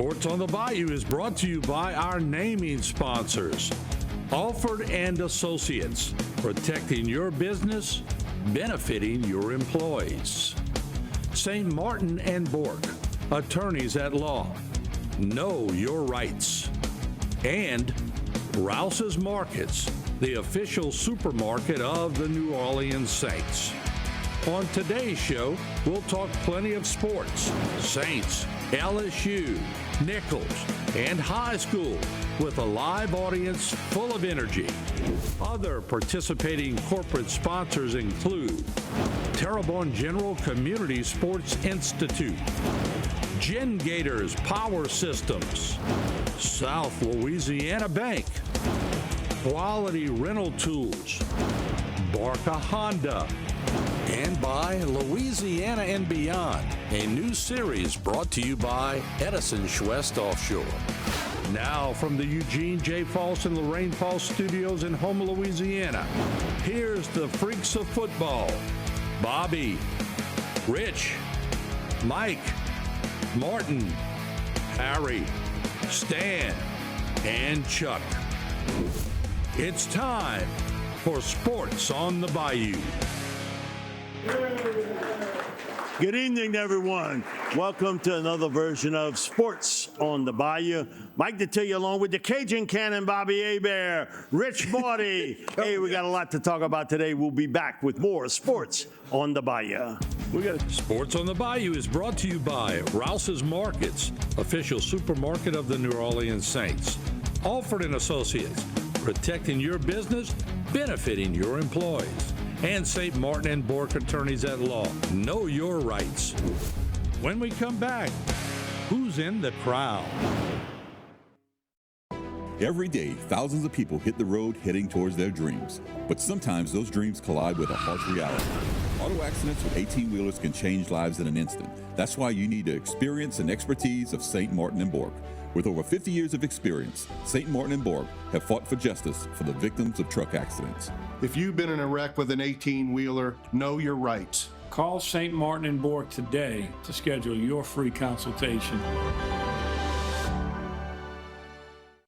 Sports on the Bayou is brought to you by our naming sponsors, Alford and Associates, protecting your business, benefiting your employees. St. Martin and Bork, attorneys at law. Know your rights. And Rouse's Markets, the official supermarket of the New Orleans Saints. On today's show, we'll talk plenty of sports, Saints, LSU, Nichols, and high school with a live audience full of energy. Other participating corporate sponsors include Terrebonne General Community Sports Institute, Gen Gators Power Systems, South Louisiana Bank, Quality Rental Tools, Barca Honda, and by Louisiana and Beyond, a new series brought to you by Edison Schwest Offshore. Now from the Eugene J. False and Lorraine False studios in Houma, Louisiana, here's the freaks of football, Bobby, Rich, Mike, Martin, Harry, Stan, and Chuck. It's time for Sports on the Bayou. Good evening, everyone. Welcome to another version of Sports on the Bayou. Mike Detillier along with the Cajun Cannon, Bobby Hebert, Rich Morty. Hey, we got a lot to talk about today. We'll be back with more Sports on the Bayou. Sports on the Bayou is brought to you by Rouse's Markets, official supermarket of the New Orleans Saints. Alford and Associates, protecting your business, benefiting your employees. And St. Martin and Bork, attorneys at law. Know your rights. When we come back, who's in the crowd? Every day, thousands of people hit the road heading towards their dreams. But sometimes those dreams collide with a harsh reality. Auto accidents with 18-wheelers can change lives in an instant. That's why you need the experience and expertise of St. Martin and Bork. With over 50 years of experience, St. Martin and Bork have fought for justice for the victims of truck accidents. If you've been in a wreck with an 18-wheeler, know your rights. Call St. Martin and Bork today to schedule your free consultation.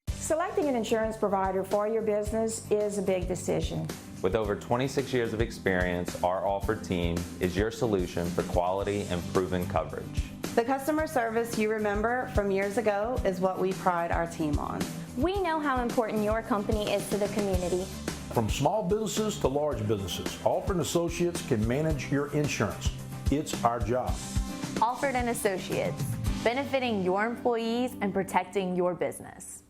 Selecting an insurance provider for your business is a big decision. With over 26 years of experience, our Alford team is your solution for quality and proven coverage. The customer service you remember from years ago is what we pride our team on. We know how important your company is to the community. From small businesses to large businesses, Alford & Associates can manage your insurance. It's our job. Alford & Associates, benefiting your employees and protecting your business.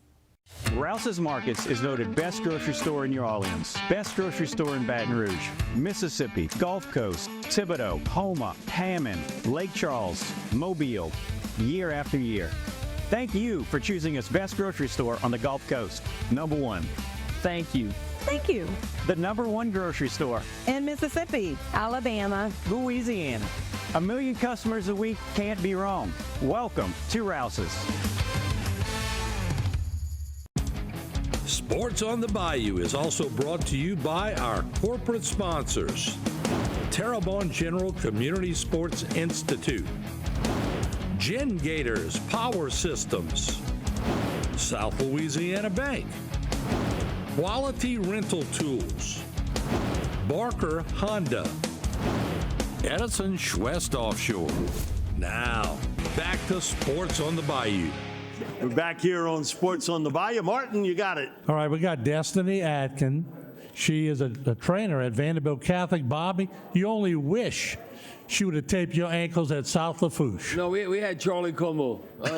Rouse's Markets is voted best grocery store in New Orleans, best grocery store in Baton Rouge, Mississippi, Gulf Coast, Thibodaux, Houma, Hammond, Lake Charles, Mobile, year after year. Thank you for choosing us best grocery store on the Gulf Coast. Number one. Thank you. Thank you. The number one grocery store in Mississippi, Alabama, Louisiana. 1 million customers a week can't be wrong. Welcome to Rouse's. Sports on the Bayou is also brought to you by our corporate sponsors, Terrebonne General Community Sports Institute, Gen Gators Power Systems, South Louisiana Bank, Quality Rental Tools, Barker Honda, Edison Schwest Offshore. Now, back to Sports on the Bayou. We're back here on Sports on the Bayou. Martin, you got it. All right, we got Destiny Atkin. She is a trainer at Vanderbilt Catholic. Bobby, you only wish she would have taped your ankles at South Lafourche. No, we had Charlie Como. We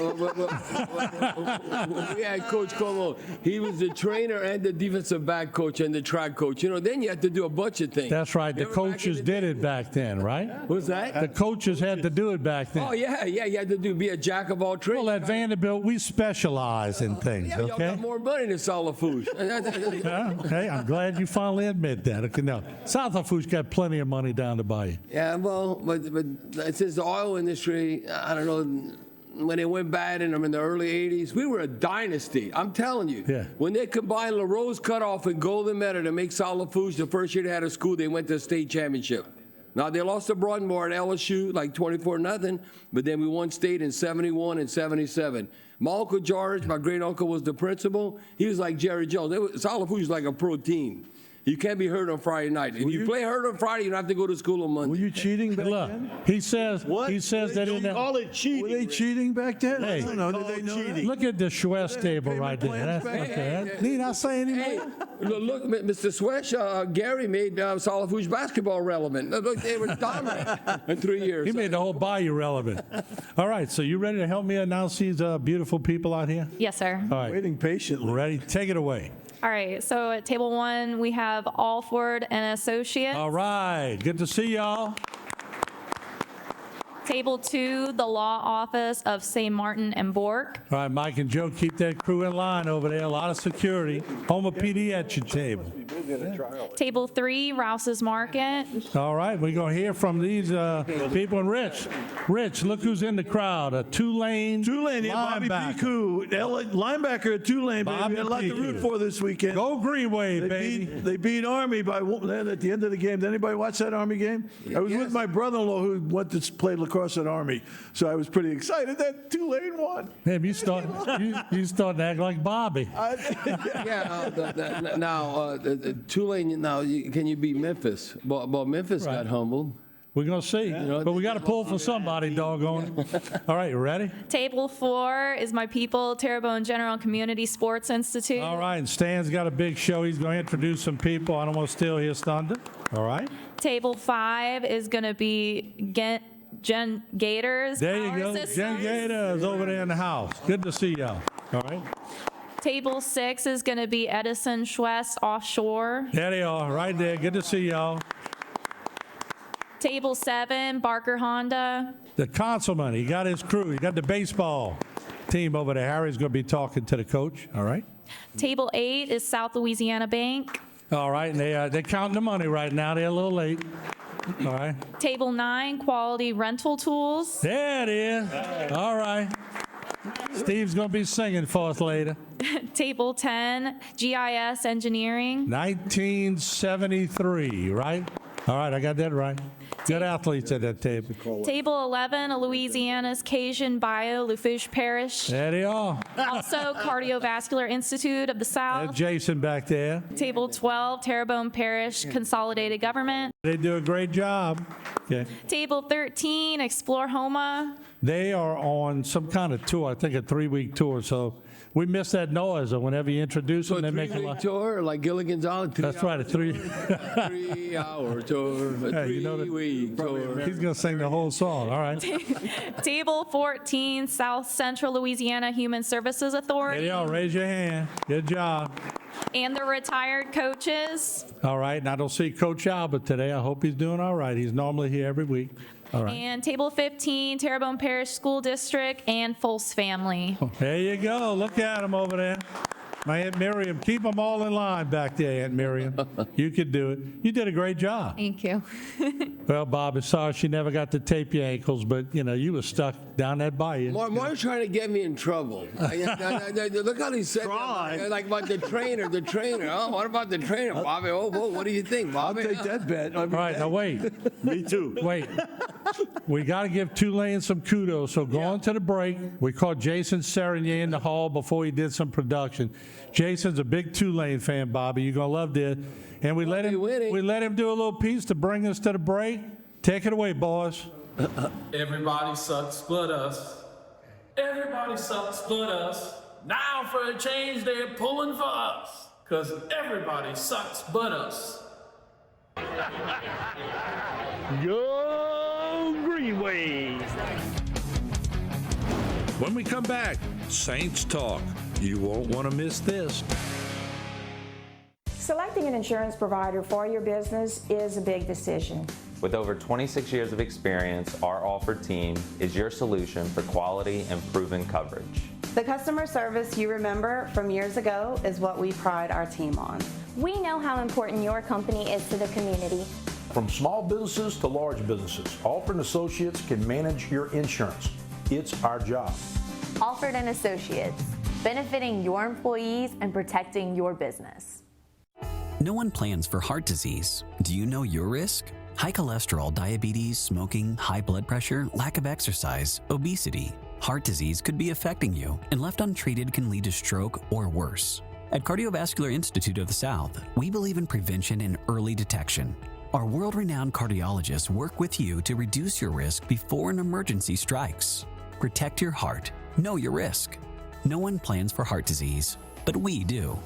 had Coach Como. He was the trainer and the defensive back coach and the track coach. You know, then you had to do a bunch of things. That's right. The coaches did it back then, right? What's that? The coaches had to do it back then. Oh, yeah. You had to be a jack of all trades. Well, at Vanderbilt, we specialize in things, yeah, okay? Y'all got more money than South Lafourche. Okay, I'm glad you finally admit that. Okay, now, South Lafourche got plenty of money down the bayou. Yeah, well, but since the oil industry, I don't know, when it went bad in the early 80s, we were a dynasty. I'm telling you. Yeah. When they combined LaRose Cutoff and Golden Meadow to make South Lafourche the first year they had a school, they went to the state championship. Now, they lost to Broadmoor at LSU like 24-0, but then we won state in 71 and 77. My Uncle George, my great uncle, was the principal. He was like Jerry Jones. Solid Foods was like a pro team. You can't be hurt on Friday night. If you play hurt on Friday, you don't have to go to school on Monday. Were you cheating back then? He says that in Call it cheating. Were they cheating back then? Hey, I don't know. Did they know that? Look at the Schwest table right there. Need I say anything? Hey, look, Mr. Swesh, Gary made Solid Foods basketball relevant. Look, they were dominant in 3 years. He made the whole Bayou relevant. All right, so you ready to help me announce these beautiful people out here? Yes, sir. All right. Waiting patiently. Ready? Take it away. All right, so at table 1, we have Alford and Associates. All right, good to see y'all. Table 2, the Law Office of St. Martin and Bork. All right, Mike and Joe, keep that crew in line over there. A lot of security. Houma PD at your table. Table 3, Rouse's Market. All right, we're going to hear from these people. And Rich, look who's in the crowd. A Tulane Yeah, Bobby linebacker. Piku, linebacker at Tulane, baby. Bobby We had a lot to Piku. root for this weekend. Go Greenway, baby. They beat Army by then at the end of the game. Did anybody watch that Army game? I was with my brother-in-law who went to play lacrosse at Army, so I was pretty excited that Tulane won. Man, you starting to act like Bobby. Tulane, now, can you beat Memphis? But Memphis got humbled. We're going to see. But we got to pull for somebody, doggone it. All right, you ready? Table 4 is my people, Terrebonne General and Community Sports Institute. All right, and Stan's got a big show. He's going to introduce some people. I don't want to steal his thunder. All right. Table 5 is going to be Jen Gators. There you Power go. Systems. Jen Gators over there in the house. Good to see y'all. All right. Table 6 is going to be Edison Schwest Offshore. There they are, right there. Good to see y'all. Table 7, Barker Honda. The councilman, he got his crew. He got the baseball team over there. Harry's going to be talking to the coach. All right. Table 8 is South Louisiana Bank. All right, and they're counting the money right now. They're a little late. All right. Table 9, Quality Rental Tools. There it is. All right. Steve's going to be singing for us later. Table 10, GIS Engineering. 1973, right? All right, I got that right. Good athletes at that table. Table 11, Louisiana's Cajun Bio, Lafourche Parish. There they are. Also, Cardiovascular Institute of the South. There's Jason back there. Table 12, Terrebonne Parish Consolidated Government. They do a great job. Okay. Table 13, Explore Houma. They are on some kind of tour, I think a 3-week tour, so we miss that noise of whenever you introduce them, they make a 3-week lot. tour, like Gilligan's Island. That's right, a 3-hour tour, a 3-week tour. He's going to sing the whole song, all right. Table 14, South Central Louisiana Human Services There Authority. you are, raise your hand. Good job. And the retired coaches. All right, and I don't see Coach Albert today. I hope he's doing all right. He's normally here every week. All right. And Table 15, Terrebonne Parish School District and Fulse Family. There you go. Look at him over there. My Aunt Miriam, keep them all in line back there, Aunt Miriam. You could do it. You did a great job. Thank you. Well, Bob, it's sorry she never got to tape your ankles, but, you were stuck down that bayou. Mark's trying to get me in trouble. Look how he said that. Like about the trainer. Oh, what about the trainer, Bobby? Oh, what do you think, Bobby? I'll take that bet. All right, now wait. Me too. Wait. We got to give Tulane some kudos. So going to the break, we called Jason Serenier in the hall before he did some production. Jason's a big Tulane fan, Bobby. You're going to love this. And we let him do a little piece to bring us to the break. Take it away, boys. Everybody sucks but us. Everybody sucks but us. Now for a change, they're pulling for us. 'Cause everybody sucks but us. Go Greenway. When we come back, Saints Talk. You won't want to miss this. Selecting an insurance provider for your business is a big decision. With over 26 years of experience, our Alford team is your solution for quality and proven coverage. The customer service you remember from years ago is what we pride our team on. We know how important your company is to the community. From small businesses to large businesses, Alford & Associates can manage your insurance. It's our job. Alford and Associates, benefiting your employees and protecting your business. No one plans for heart disease. Do you know your risk? High cholesterol, diabetes, smoking, high blood pressure, lack of exercise, obesity, heart disease could be affecting you, and left untreated can lead to stroke or worse. At Cardiovascular Institute of the South, we believe in prevention and early detection. Our world-renowned cardiologists work with you to reduce your risk before an emergency strikes. Protect your heart. Know your risk. No one plans for heart disease, but we do.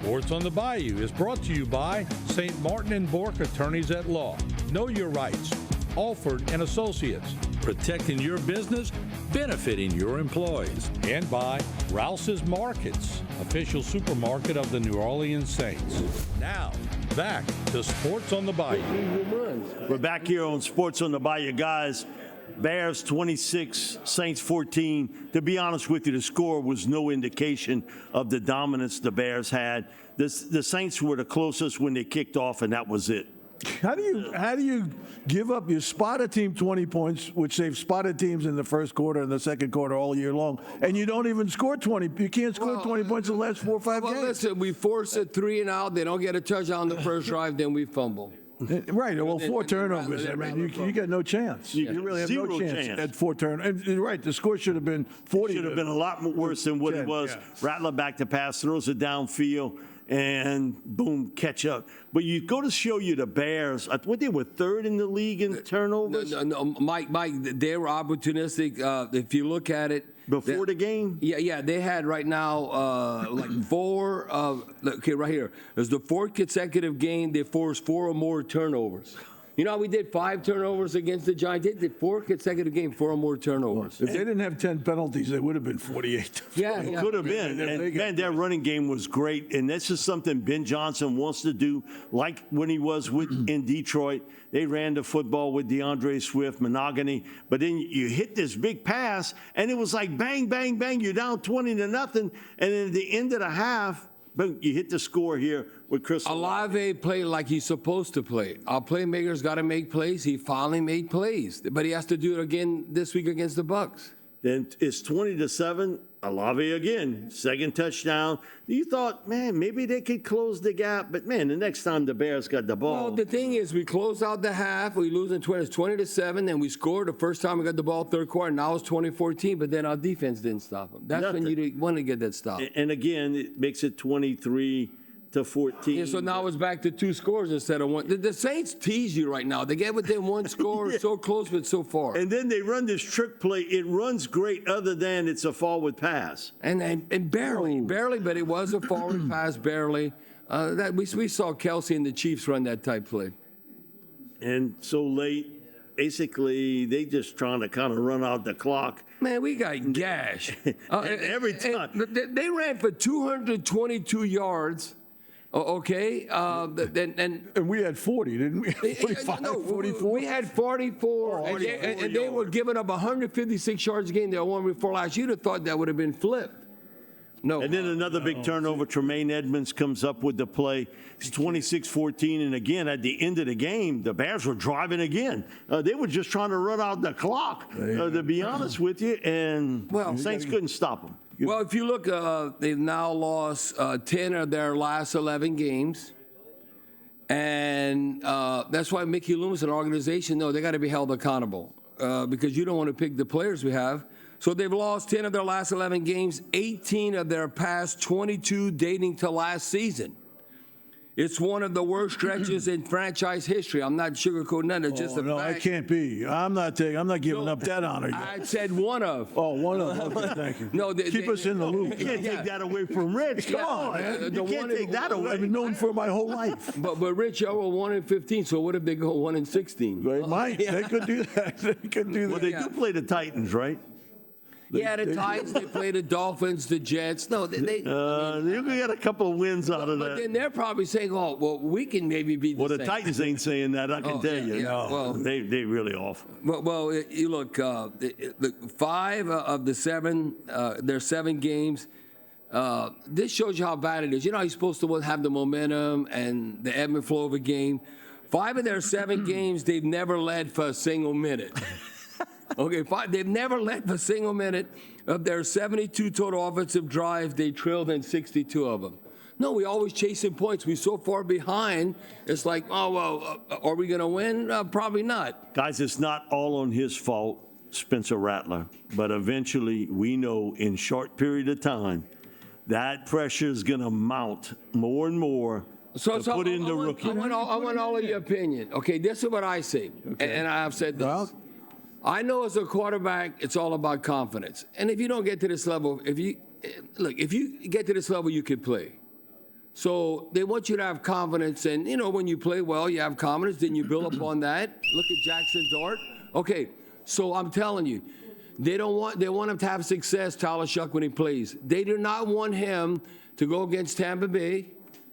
Sports on the Bayou is brought to you by St. Martin and Bork Attorneys at Law. Know your rights. Alford and Associates, protecting your business, benefiting your employees. And by Rouse's Markets, official supermarket of the New Orleans Saints. Now, back to Sports on the Bayou. We're back here on Sports on the Bayou, guys. Bears 26, Saints 14. To be honest with you, the score was no indication of the dominance the Bears had. The Saints were the closest when they kicked off, and that was it. How do you give up? You spot a team 20 points, which they've spotted teams in the first quarter and the second quarter all year long, and you don't even score 20. You can't score 20 points in the last 4 or 5 games. Listen, we force it 3 and out. They don't get a touchdown on the first drive, then we fumble. Right. Well, 4 turnovers. I mean, you got no chance. You really have no chance at 4 turnovers. And you're right. The score should have been 40. Should have been a lot worse than what it was. Yeah. Rattler back to pass, throws it downfield, and boom, catch up. But you go to show you the Bears. What, they were 3rd in the league in turnovers? No, Mike, they were opportunistic. If you look at it. Before the game? Yeah, they had right now like 4, okay, right here. It's the 4th consecutive game they forced 4 or more turnovers. You know how we did 5 turnovers against the Giants? They did 4 consecutive games, 4 or more turnovers. If they didn't have 10 penalties, they would have been 48. Yeah, it could have been. And man, their running game was great. And this is something Ben Johnson wants to do, like when he was in Detroit. They ran the football with DeAndre Swift, monogamy. But then you hit this big pass, and it was like bang, bang, bang. You're down 20-0. And then at the end of the half, boom, you hit the score here with Chris Olave played like he's supposed to play. Our playmaker's got to make plays. He finally made plays. But he has to do it again this week against the Bucs. Then it's 20-7. Olave again, 2nd touchdown. You thought, man, maybe they could close the gap, but man, the next time the Bears got the ball. Well, the thing is, we closed out the half. We lose in 20-7, then we scored the first time we got the ball 3rd quarter. Now it's 20-14, but then our defense didn't stop them. That's when you want to get that stop. And again, it makes it 23-14. Yeah, so now it's back to 2 scores instead of 1. The Saints tease you right now. They get within 1 score, so close but so far. And then they run this trick play. It runs great other than it's a forward pass. And barely, but it was a forward pass, barely. That we saw Kelsey and the Chiefs run that type play. And so late, basically, they just trying to kind of run out the clock. Man, we got gash. Every time. They ran for 222 yards. Okay, and we had 40, didn't we? 45, 44? We had 44, and they were giving up 156 yards a game. They were 1 before last. You'd have thought that would have been flipped. No. And then another big turnover. Tremaine Edmonds comes up with the play. It's 26-14, and again, at the end of the game, the Bears were driving again. They were just trying to run out the clock, to be honest with you, and Saints couldn't stop them. Well, if you look, they've now lost 10 of their last 11 games. And that's why Mickey Loomis and organization, they got to be held accountable because you don't want to pick the players we have. So they've lost 10 of their last 11 games, 18 of their past 22 dating to last season. It's one of the worst stretches in franchise history. I'm not sugarcoating none. It's just a fact. It can't be. I'm not giving up that honor yet. I said one of. Oh, one of. Okay, thank you. No, keep us in the loop. You can't take that away from Rich. Come on, man. You can't take that away. I've been known for my whole life. But Rich, y'all were 1-15. So what if they go 1-16? They might. They could do that. They could do that. Well, they do play the Titans, right? Yeah, the Titans, they play the Dolphins, the Jets. No, they you can get a couple of wins out of but that. then they're probably saying, oh, well, we can maybe beat the Well, the Saints. Titans ain't saying that, I can tell you. yeah, No, well- they really off. Well, you look, the 5 of the 7, there's 7 games. This shows you how bad it is. You know how you're supposed to have the momentum and the ebb and flow of a game? 5 of their 7 games, they've never led for a single minute. Okay, 5, they've never led for a single minute. Of their 72 total offensive drives, they trailed in 62 of them. No, we always chasing points. We're so far behind. It's like, oh, well, are we going to win? Probably not. Guys, it's not all on his fault, Spencer Rattler, but eventually we know in short period of time that pressure is going to mount more and more to put in the rookie. I want all of your opinion. Okay, this is what I say, and I've said this. Well, I know as a quarterback, it's all about confidence. And if you don't get to this level, if you get to this level, you can play. So they want you to have confidence, and when you play well, you have confidence. Then you build upon that. Look at Jackson Dart. Okay, so I'm telling you, they want him to have success, Tyler Shuck, when he plays. They do not want him to go against Tampa Bay.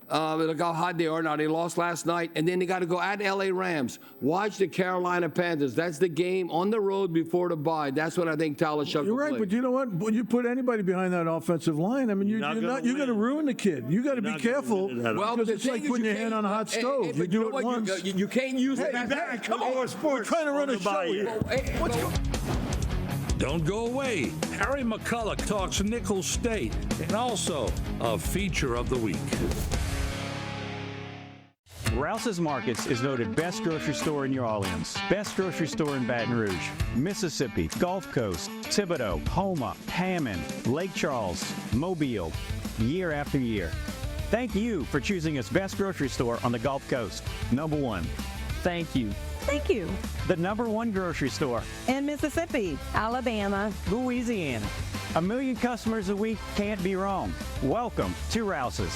Look how hot they are now. They lost last night, and then they got to go at LA Rams. Watch the Carolina Panthers. That's the game on the road before the bye. That's what I think Tyler Shuck You're will right, play. but you know what? When you put anybody behind that offensive line, I mean, you're going to ruin the kid. You got to be careful. Well, because the it's thing like is, putting you your hand can't- on a hot stove. but You do know it what? once. You can't use it. Come on, sports. We're trying to run on a the show Bayou. here. Don't go away. Harry McCullough talks Nicholls State and also a feature of the week. Rouse's Markets is voted best grocery store in New Orleans, best grocery store in Baton Rouge, Mississippi, Gulf Coast, Thibodeau, Houma, Hammond, Lake Charles, Mobile, year after year. Thank you for choosing us best grocery store on the Gulf Coast. Number 1. Thank you. Thank you. The number 1 grocery store. In Mississippi, Alabama, Louisiana. 1 million customers a week can't be wrong. Welcome to Rouse's.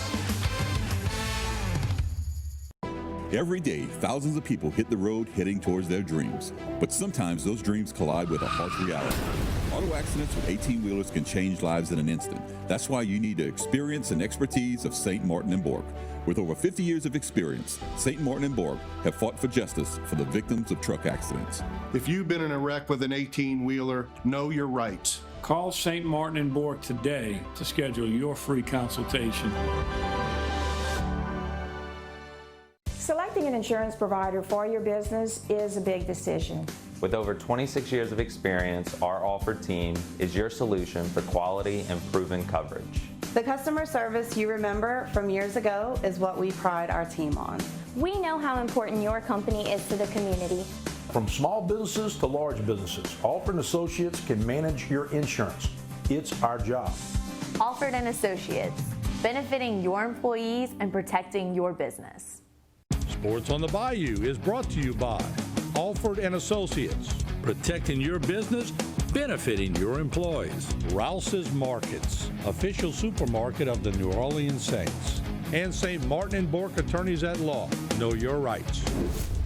Every day, thousands of people hit the road heading towards their dreams. But sometimes those dreams collide with a harsh reality. Auto accidents with 18-wheelers can change lives in an instant. That's why you need the experience and expertise of St. Martin and Bork. With over 50 years of experience, St. Martin and Bork have fought for justice for the victims of truck accidents. If you've been in a wreck with an 18-wheeler, know your rights. Call St. Martin and Bork today to schedule your free consultation. Selecting an insurance provider for your business is a big decision. With over 26 years of experience, our Alford team is your solution for quality and proven coverage. The customer service you remember from years ago is what we pride our team on. We know how important your company is to the community. From small businesses to large businesses, Alford & Associates can manage your insurance. It's our job. Alford & Associates, benefiting your employees and protecting your business. Sports on the Bayou is brought to you by Alford and Associates, protecting your business, benefiting your employees. Rouse's Markets, official supermarket of the New Orleans Saints. And St. Martin and Bork Attorneys at Law. Know your rights.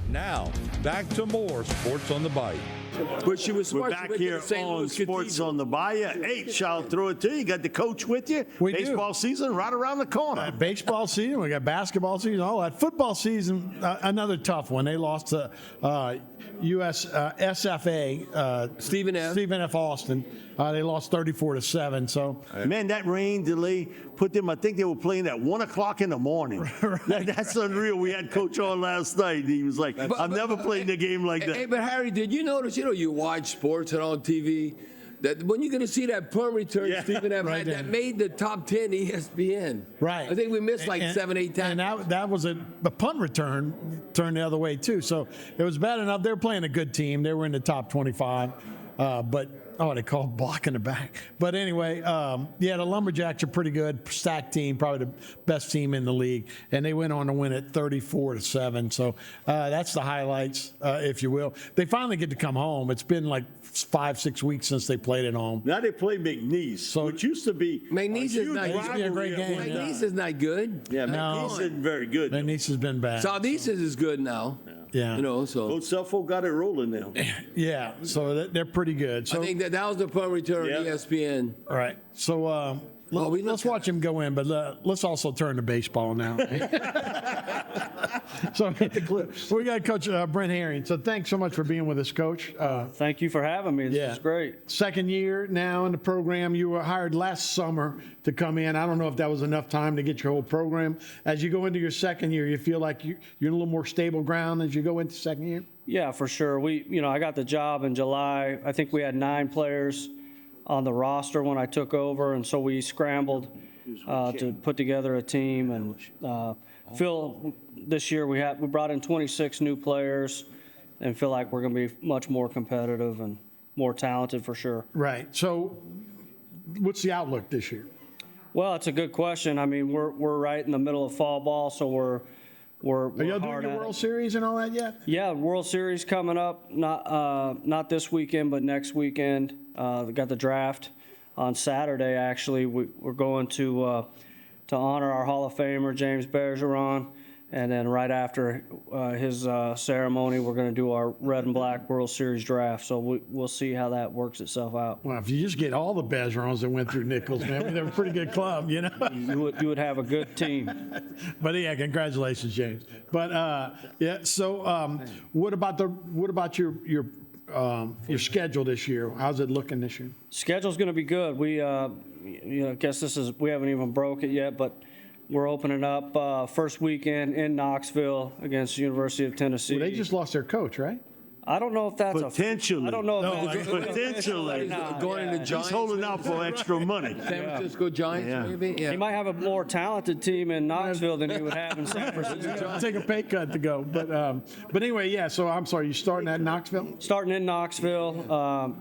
Now, back to more Sports on the Bayou. But she was We're smart. back here on Sports on the Bayou. H, I'll throw it to you. You got the coach with you. We do. Baseball season right around the corner. Baseball season, we got basketball season, all that. Football season, another tough one. They lost to SFA. Stephen F. Austin. They lost 34-7. So Man, that rain delay put them, I think they were playing at 1 o'clock in the morning. That's unreal. We had Coach on last night. He was like, I've never played a game like that. Hey, but Harry, did you notice, you watch sports and on TV, that when you're going to see that punt return Stephen F. Right had, that made the top 10 ESPN. Right. I think we missed like 7-8 times. And that was the punt return turned the other way, too. So it was bad enough. They were playing a good team. They were in the top 25. They call it blocking the back. But anyway, the Lumberjacks are pretty good, stacked team, probably the best team in the league, and they went on to win it 34-7. So that's the highlights, if you will. They finally get to come home. It's been like 5-6 weeks since they played at home. Now they play McNeese, which used to be McNeese is not a great game. McNeese is not good. Yeah, McNeese isn't very good. McNeese has been bad. Southeast is good now. Yeah. So Coach Suffolk got it rolling now. Yeah, so they're pretty good. So I think that was the punt return on ESPN. All right. So let's watch him go in, but let's also turn to baseball now. So hit the clips. We got Coach Brent Herring. So thanks so much for being with us, Coach. Thank you for having me. This is great. Second year now in the program. You were hired last summer to come in. I don't know if that was enough time to get your whole program. As you go into your second year, you feel like you're in a little more stable ground as you go into second year? Yeah, for sure. I got the job in July. I think we had 9 players on the roster when I took over, and so we scrambled to put together a team. And feel this year we brought in 26 new players, and feel like we're going to be much more competitive and more talented for sure. Right. So, what's the outlook this year? Well, it's a good question. I mean, we're right in the middle of fall ball, so we're Are y'all doing your World Series and all that yet? Yeah, World Series coming up. Not this weekend, but next weekend. We got the draft on Saturday. Actually, we're going to honor our Hall of Famer James Bergeron, and then right after his ceremony, we're going to do our Red and Black World Series draft. So we'll see how that works itself out. Well, if you just get all the Bergerons that went through Nichols, man, they're a pretty good club, you know. You would have a good team. But yeah, congratulations, James. But So what about your schedule this year? How's it looking this year? Schedule's going to be good. We guess we haven't even broke it yet, but we're opening up first weekend in Knoxville against the University of Tennessee. Well, they just lost their coach, right? I don't know if that's potentially. I don't know if potentially going to Giants. He's holding out for extra money. San Francisco Giants, maybe. Yeah. He might have a more talented team in Knoxville than he would have in San Francisco. Take a pay cut to go, but anyway, yeah. So I'm sorry, you starting at Knoxville? Starting in Knoxville.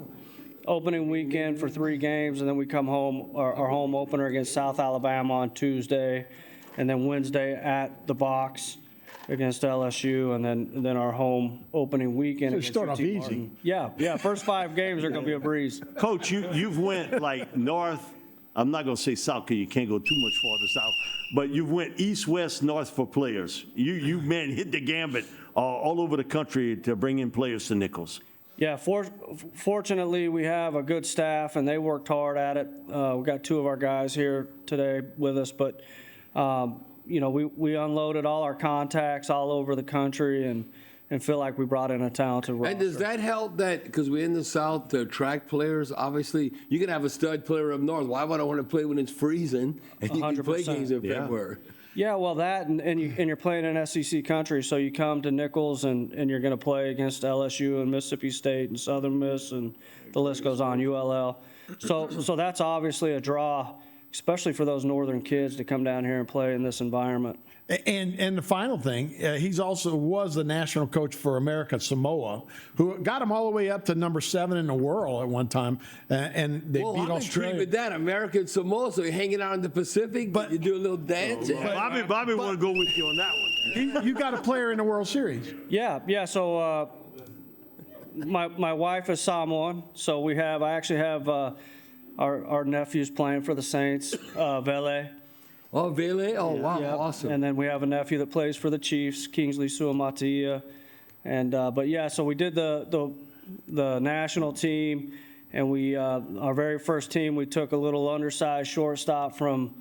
Opening weekend for 3 games, and then we come home, our home opener against South Alabama on Tuesday, and then Wednesday at the Box against LSU, and then our home opening weekend. So you start off easy. Martin. Yeah. First 5 games are going to be a breeze. Coach, you've went like north. I'm not going to say south because you can't go too much farther south, but you've went east, west, north for players. You hit the gambit all over the country to bring in players to Nichols. Yeah, fortunately, we have a good staff, and they worked hard at it. We got 2 of our guys here today with us, but we unloaded all our contacts all over the country, and feel like we brought in a talented roster. And does that help that, because we're in the South, to attract players? Obviously, you can have a stud player up north. Why would I want to play when it's freezing and you can play games in February? Yeah, well, that, and you're playing in SEC country, so you come to Nichols, and you're going to play against LSU and Mississippi State and Southern Miss, and the list goes on, ULL. So that's obviously a draw, especially for those northern kids to come down here and play in this environment. And the final thing, he's also was the national coach for America Samoa, who got him all the way up to number 7 in the world at one time, and they beat I'm Australia. intrigued with that. American Samoa, so you're hanging out in the Pacific, but you do a little dance. Bobby want to go with you on that one. You got a player in the World Series. Yeah. So my wife is Samoan, so I actually have our nephew's playing for the Saints, Vele. Oh, Vele? Oh, wow, Yep. awesome. And then we have a nephew that plays for the Chiefs, Kingsley Suamatia. And so we did the national team, and we our very first team, we took a little undersized shortstop from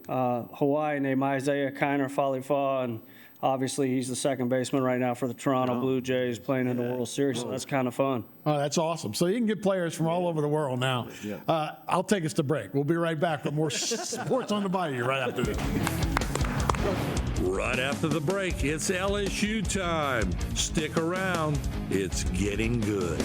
Hawaii named Isaiah Kiner Falifa, and obviously he's the second baseman right now for the Toronto Blue Jays playing in the World Series, so that's kind of fun. Oh, that's awesome. So you can get players from all over the world now. I'll take us to break. We'll be right back with more Sports on the Bayou right after this. Right after the break, it's LSU time. Stick around. It's getting good.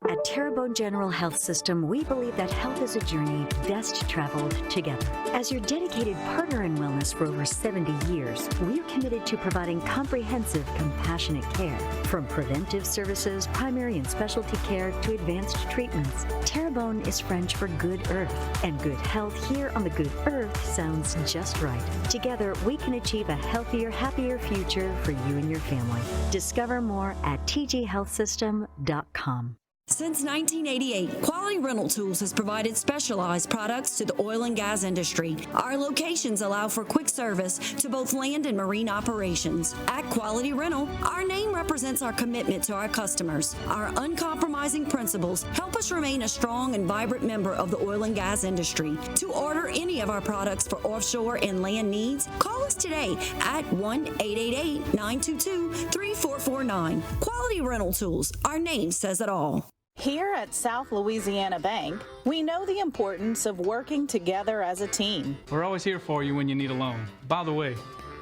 At Terrebonne General Health System, we believe that health is a journey best traveled together. As your dedicated partner in wellness for over 70 years, we are committed to providing comprehensive, compassionate care. From preventive services, primary and specialty care, to advanced treatments, Terrebonne is French for good earth. And good health here on the good earth sounds just right. Together, we can achieve a healthier, happier future for you and your family. Discover more at tghealthsystem.com. Since 1988, Quality Rental Tools has provided specialized products to the oil and gas industry. Our locations allow for quick service to both land and marine operations. At Quality Rental, our name represents our commitment to our customers. Our uncompromising principles help us remain a strong and vibrant member of the oil and gas industry. To order any of our products for offshore and land needs, call us today at 1-888-922-3449. Quality Rental Tools, our name says it all. Here at South Louisiana Bank, we know the importance of working together as a team. We're always here for you when you need a loan. By the way,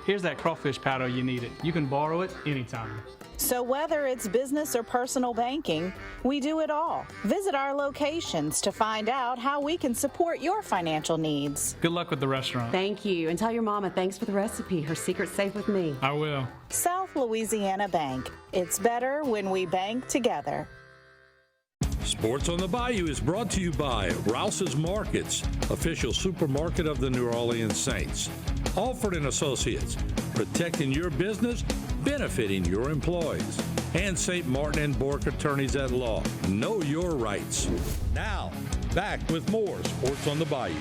here's that crawfish powder you needed. You can borrow it anytime. So whether it's business or personal banking, we do it all. Visit our locations to find out how we can support your financial needs. Good luck with the restaurant. Thank you. And tell your mama thanks for the recipe. Her secret's safe with me. I will. South Louisiana Bank. It's better when we bank together. Sports on the Bayou is brought to you by Rouse's Markets, official supermarket of the New Orleans Saints. Alford & Associates, protecting your business, benefiting your employees. And St. Martin & Bork Attorneys at Law. Know your rights. Now, back with more Sports on the Bayou.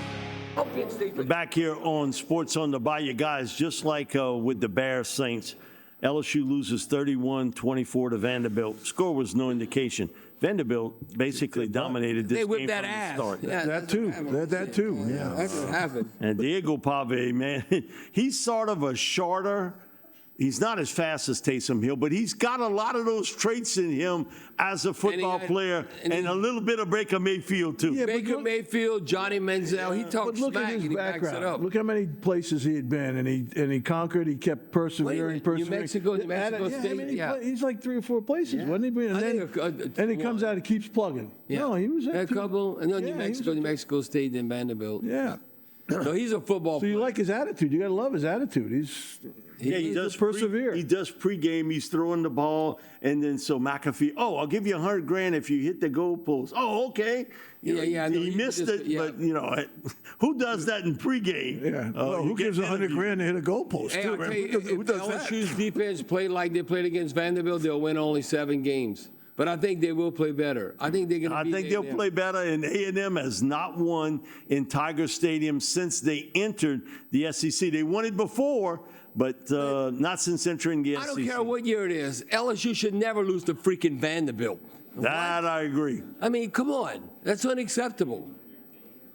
Back here on Sports on the Bayou, guys, just like with the Bears Saints, LSU loses 31-24 to Vanderbilt. Score was no indication. Vanderbilt basically dominated this game that from ass. the start. Yeah, That too. Yeah. That's what happened. And Diego Pave, man, he's sort of a shorter. He's not as fast as Taysom Hill, but he's got a lot of those traits in him as a football player, and a little bit of Baker Mayfield too. Yeah, Baker Mayfield, Johnny Manziel, he talks Look smack at his and he backs it background. up. Look how many places he had been, and he conquered. He kept persevering. New Mexico State. He's like 3 or 4 places, wasn't he? And then he comes out and keeps plugging. Yeah. No, he was a couple, and then New Mexico State, then Vanderbilt. Yeah. No, he's a football player. So you like his attitude. You got to love his attitude. He does persevere. He does pregame. He's throwing the ball, and then so McAfee. Oh, I'll give you $100,000 if you hit the goalpost. Oh, okay. He missed it, but who does that in pregame? Yeah. Who gives $100,000 to hit a goalpost? Hey, I'll tell you, who does that? LSU's defense played like they played against Vanderbilt, they'll win only 7 games. But I think they will play better. I think they're going to. I think they'll play better. And A&M has not won in Tiger Stadium since they entered the SEC. They won it before, but not since entering the SEC. I don't care what year it is. LSU should never lose to freaking Vanderbilt. That I agree. I mean, come on, that's unacceptable.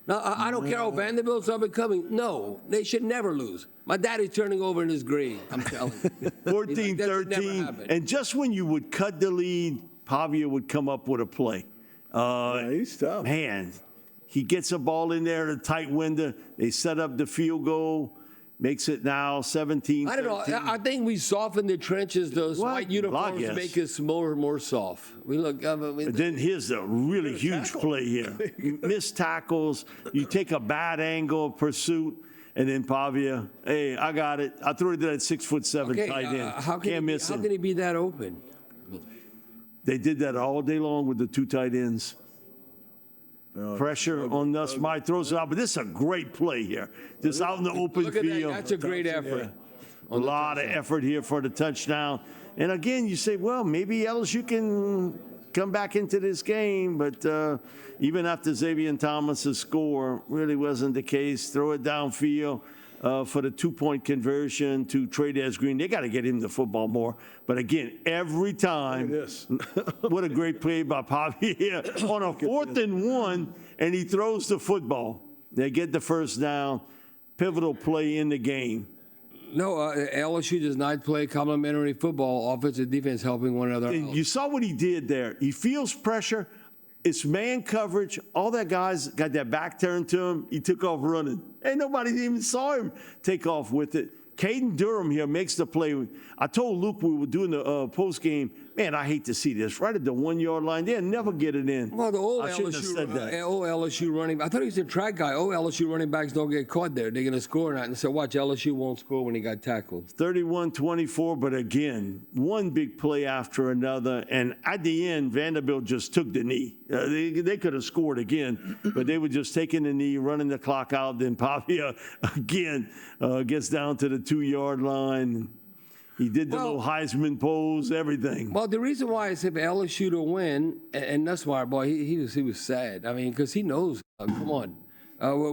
Now I don't care how Vanderbilt's up and coming. No, they should never lose. My daddy's turning over in his grave. I'm telling you. 14-13, and just when you would cut the lead, Pavia would come up with a play. He's tough. Man, he gets a ball in there at a tight window. They set up the field goal. Makes it now 17-13. I don't know. I think we softened the trenches. Those white uniforms make us more soft. We look. But then here's a really huge play here. Missed tackles. You take a bad angle of pursuit. And then Pavia, hey, I got it. I threw it to that 6'7" tight end. Can't miss him. How can he be that open? They did that all day long with the 2 tight ends. Pressure on us. Mike throws it out, but this is a great play here. Just out in the open field. That's a great effort. A lot of effort here for the touchdown. And again, you say, well, maybe LSU can come back into this game, but even after Xavier Thomas's score, really wasn't the case. Throw it downfield. For the 2-point conversion to Trey Green. They got to get him the football more. But again, every time, what a great play by Pavia here on a 4th and 1, and he throws the football. They get the first down. Pivotal play in the game. No, LSU does not play complementary football, offensive defense helping one another. And you saw what he did there. He feels pressure. It's man coverage. All that guys got their back turned to him. He took off running. Ain't nobody even saw him take off with it. Caden Durham here makes the play. I told Luke we were doing the post game. Man, I hate to see this. Right at the 1-yard line, they'll never get it in. Well, the old I shouldn't have said that. Old LSU running. I thought he was a track guy. Old LSU running backs don't get caught there. They're going to score or not. And so watch, LSU won't score when he got tackled. 31-24, but again, one big play after another. And at the end, Vanderbilt just took the knee. They could have scored again, but they were just taking the knee, running the clock out. Then Pavia again gets down to the 2-yard line. He did the little Heisman pose, everything. Well, the reason why I said for LSU to win, and that's why, boy, he was sad. I mean, because he knows. Come on,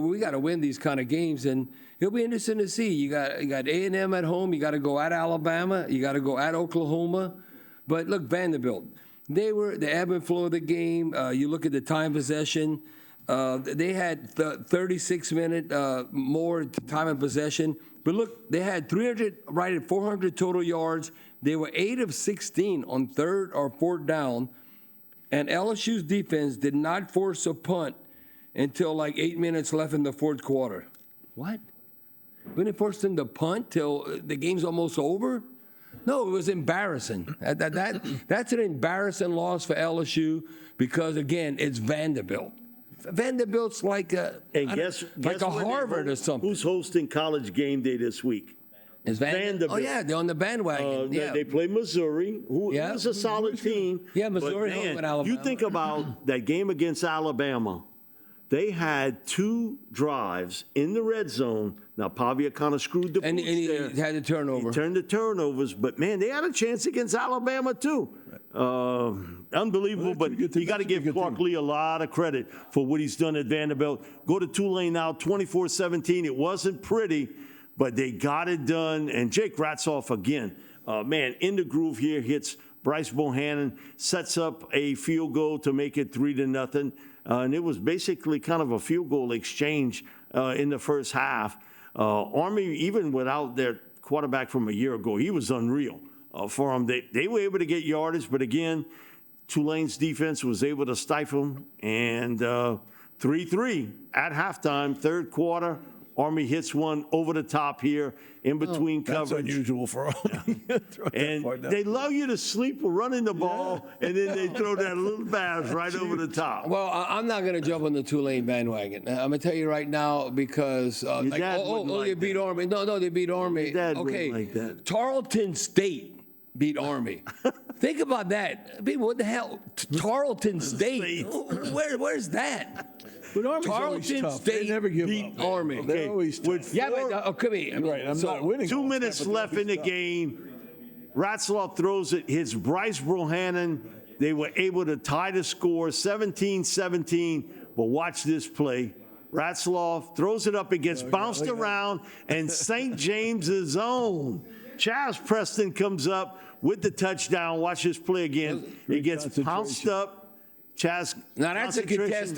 we got to win these kind of games, and it'll be interesting to see. You got A&M at home. You got to go at Alabama. You got to go at Oklahoma. But look, Vanderbilt. They were the ebb and flow of the game. You look at the time possession. They had 36-minute more time of possession. But look, they had 400 total yards. They were 8 of 16 on third or fourth down. And LSU's defense did not force a punt until like 8 minutes left in the fourth quarter. What? We didn't force them to punt till the game's almost over? No, it was embarrassing. That's an embarrassing loss for LSU because, again, it's Vanderbilt. Vanderbilt's like a Harvard or something. Who's hosting College Game Day this week? Is Vanderbilt? Oh, yeah, they're on the bandwagon. They play Missouri, who is a solid team. Yeah, Missouri home with Alabama. You think about that game against Alabama. They had 2 drives in the red zone. Now, Pavia kind of screwed the boots and he had the turnover. He turned the turnovers, but, man, they had a chance against Alabama, too. Unbelievable, but you got to give Clark Lee a lot of credit for what he's done at Vanderbilt. Go to Tulane now, 24-17. It wasn't pretty, but they got it done. And Jake Ratzoff, again, man, in the groove here, hits Bryce Bohannon, sets up a field goal to make it 3-0. And it was basically kind of a field goal exchange in the first half. Army, even without their quarterback from a year ago, he was unreal for them. They were able to get yardage, but again, Tulane's defense was able to stifle them. And 3-3 at halftime, third quarter. Army hits one over the top here in between coverage. That's unusual for Army. And they allow you to sleep running the ball, and then they throw that little pass right over the top. Well, I'm not going to jump on the Tulane bandwagon. I'm going to tell you right now because, they beat Army. No, they beat Army. Okay, like that. Tarleton State beat Army. Think about that. I mean, what the hell? Tarleton State? Where's that? But Army's Tarleton tough. State They never give beat up. Army. They're always tough. Yeah, but come here. Right, I'm not winning. 2 minutes left in the game. Ratzlaff throws it, hits Bryce Bohannon. They were able to tie the score, 17-17. But watch this play. Ratzlaff throws it up, it gets bounced around, and St. James's own Chaz Preston comes up with the touchdown. Watch this play again. It gets bounced up. Chaz, now that's a contested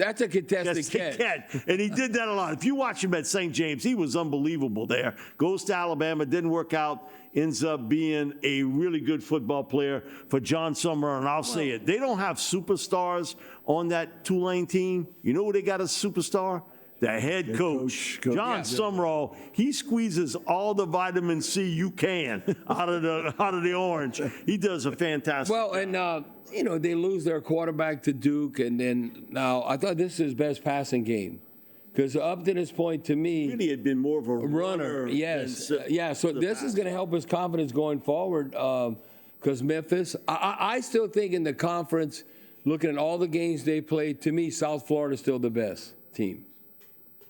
catch. And he did that a lot. If you watch him at St. James, he was unbelievable there. Goes to Alabama, didn't work out, ends up being a really good football player for John Summerall. And I'll say it, they don't have superstars on that Tulane team. You know who they got as superstar? The head coach. John Summerall, he squeezes all the vitamin C you can out of the orange. He does a fantastic job. And they lose their quarterback to Duke, and then now I thought this is his best passing game. Because up to this point, to me, really had been more of a runner. Yes, So this is going to help his confidence going forward. Because Memphis, I still think in the conference, looking at all the games they played, to me, South Florida is still the best team.